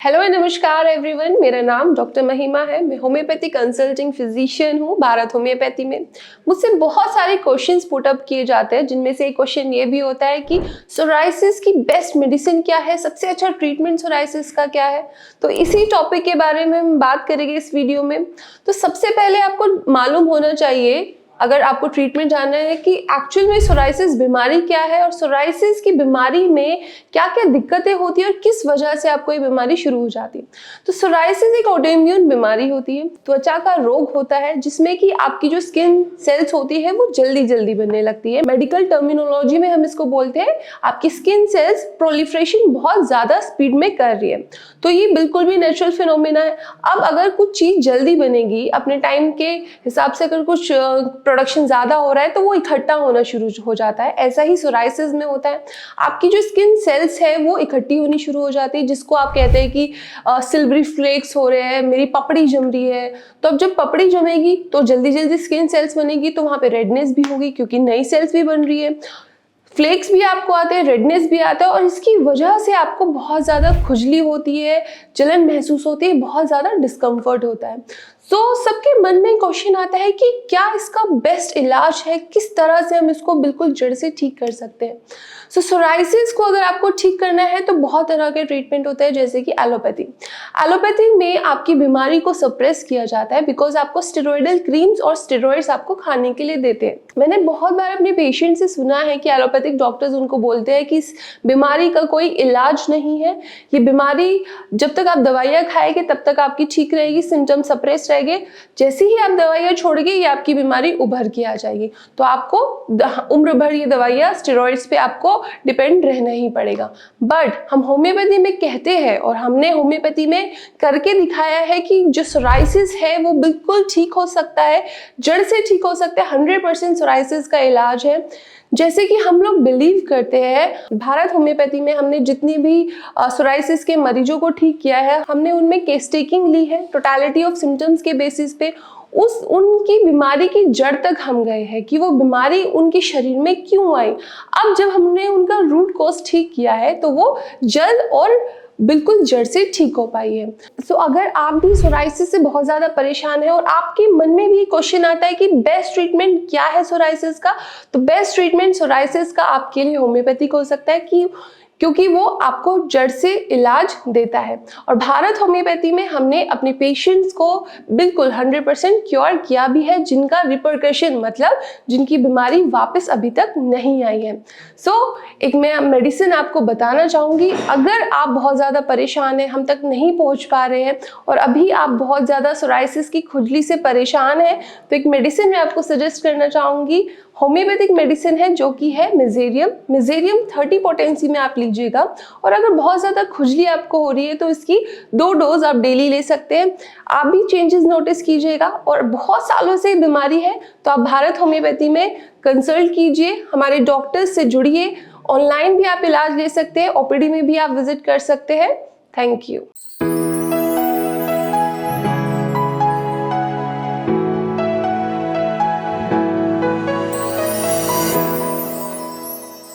Hello नमस्कार everyone, मेरा नाम डॉक्टर महिमा है। मैं होम्योपैथी कंसल्टिंग फिजिशियन हूँ भारत होम्योपैथी में। मुझसे बहुत सारे क्वेश्चंस पुट अप किए जाते हैं, जिनमें से एक क्वेश्चन ये भी होता है कि सोराइसिस की बेस्ट मेडिसिन क्या है, सबसे अच्छा ट्रीटमेंट सोराइसिस का क्या है। तो इसी टॉपिक के बारे में हम बात करेंगे इस वीडियो में। तो सबसे पहले आपको मालूम होना चाहिए, अगर आपको ट्रीटमेंट जानना है, कि एक्चुअल में सोराइसिस बीमारी क्या है और सोराइसिस की बीमारी में क्या क्या दिक्कतें होती है और किस वजह से आपको ये बीमारी शुरू हो जाती है। तो सोराइसिस एक ऑटोइम्यून बीमारी होती है, त्वचा का रोग होता है, जिसमें कि आपकी जो स्किन सेल्स होती है वो जल्दी जल्दी बनने लगती है। मेडिकल टर्मिनोलॉजी में हम इसको बोलते हैं आपकी स्किन सेल्स प्रोलिफरेशन बहुत ज्यादा स्पीड में कर रही है। तो ये बिल्कुल भी नेचुरल फिनोमेना है। अब अगर कुछ चीज जल्दी बनेगी, अपने टाइम के हिसाब से अगर कुछ प्रोडक्शन ज्यादा हो रहा है तो वो इकट्ठा होना शुरू हो जाता है। ऐसा ही सोराइसिस में होता है, आपकी जो स्किन सेल्स है वो इकट्ठी होनी शुरू हो जाती है, जिसको आप कहते हैं कि सिल्वरी फ्लेक्स हो रहे हैं, मेरी पपड़ी जम रही है। तो अब जब पपड़ी जमेगी तो जल्दी जल्दी स्किन सेल्स बनेगी, तो वहां पे रेडनेस भी होगी क्योंकि नई सेल्स भी बन रही है। फ्लेक्स भी आपको आते हैं, रेडनेस भी आता है, और इसकी वजह से आपको बहुत ज़्यादा खुजली होती है, जलन महसूस होती है, बहुत ज़्यादा डिस्कम्फर्ट होता है। सबके मन में क्वेश्चन आता है कि क्या इसका बेस्ट इलाज है, किस तरह से हम इसको बिल्कुल जड़ से ठीक कर सकते हैं। सोराइसिस को अगर आपको ठीक करना है तो बहुत तरह के ट्रीटमेंट होते हैं, जैसे कि एलोपैथी। एलोपैथी में आपकी बीमारी को सप्रेस किया जाता है, बिकॉज आपको स्टेरॉइडल क्रीम्स और स्टेरॉइड्स आपको खाने के लिए देते हैं। मैंने बहुत बार अपने पेशेंट से सुना है कि एलोपैथिक डॉक्टर्स उनको बोलते हैं कि इस बीमारी का कोई इलाज नहीं है, ये बीमारी जब तक आप दवाइयाँ खाएंगे तब तक आपकी ठीक रहेगी, सिम्टम सप्रेस रहेंगे, जैसे ही आप दवाइयाँ छोड़ेंगे ये आपकी बीमारी उभर के आ जाएगी। तो आपको उम्र भर ये दवाइयाँ स्टेरॉइड्स पे आपको डिपेंड रहना ही पड़ेगा। बट हम होम्योपैथी में कहते हैं, और हमने होम्योपैथी में करके दिखाया है, कि जो सोराइसिस है वो बिल्कुल ठीक हो सकता है, जड़ से ठीक हो सकता है। 100% सोराइसिस का इलाज है। जैसे कि हम लोग बिलीव करते हैं, भारत होम्योपैथी में हमने जितनी भी सोराइसिस के मरीजों को ठीक किया है, हमने उनमें केस टेकिंग ली है, टोटलिटी ऑफ सिम्टम्स के बेसिस पे उनकी बीमारी की जड़ तक हम गए हैं कि वो बीमारी उनके शरीर में क्यों आई। अब जब हमने उनका रूट कॉज ठीक किया है तो वो जल्द और बिल्कुल जड़ से ठीक हो पाई है। अगर आप भी सोराइसिस से बहुत ज़्यादा परेशान है और आपके मन में भी क्वेश्चन आता है कि बेस्ट ट्रीटमेंट क्या है सोराइसिस का, तो बेस्ट ट्रीटमेंट सोराइसिस का आपके लिए होम्योपैथिक हो सकता है, क्योंकि वो आपको जड़ से इलाज देता है। और भारत होम्योपैथी में हमने अपने पेशेंट्स को बिल्कुल 100% क्योर किया भी है, जिनका रिपरकशन मतलब जिनकी बीमारी वापस अभी तक नहीं आई है। एक मैं मेडिसिन आपको बताना चाहूँगी। अगर आप बहुत ज़्यादा परेशान हैं, हम तक नहीं पहुँच पा रहे हैं, और अभी आप बहुत ज़्यादा सोराइसिस की खुजली से परेशान हैं, तो एक मेडिसिन मैं आपको सजेस्ट करना चाहूँगी। होम्योपैथिक मेडिसिन है जो कि है मेजेरियम 30 पोटेंसी में आप लीजिएगा। और अगर बहुत ज़्यादा खुजली आपको हो रही है तो इसकी 2 डोज आप डेली ले सकते हैं। आप भी चेंजेस नोटिस कीजिएगा, और बहुत सालों से बीमारी है तो आप भारत होम्योपैथी में कंसल्ट कीजिए, हमारे डॉक्टर्स से जुड़िए। ऑनलाइन भी आप इलाज ले सकते हैं, ओपीडी में भी आप विजिट कर सकते हैं। Thank you.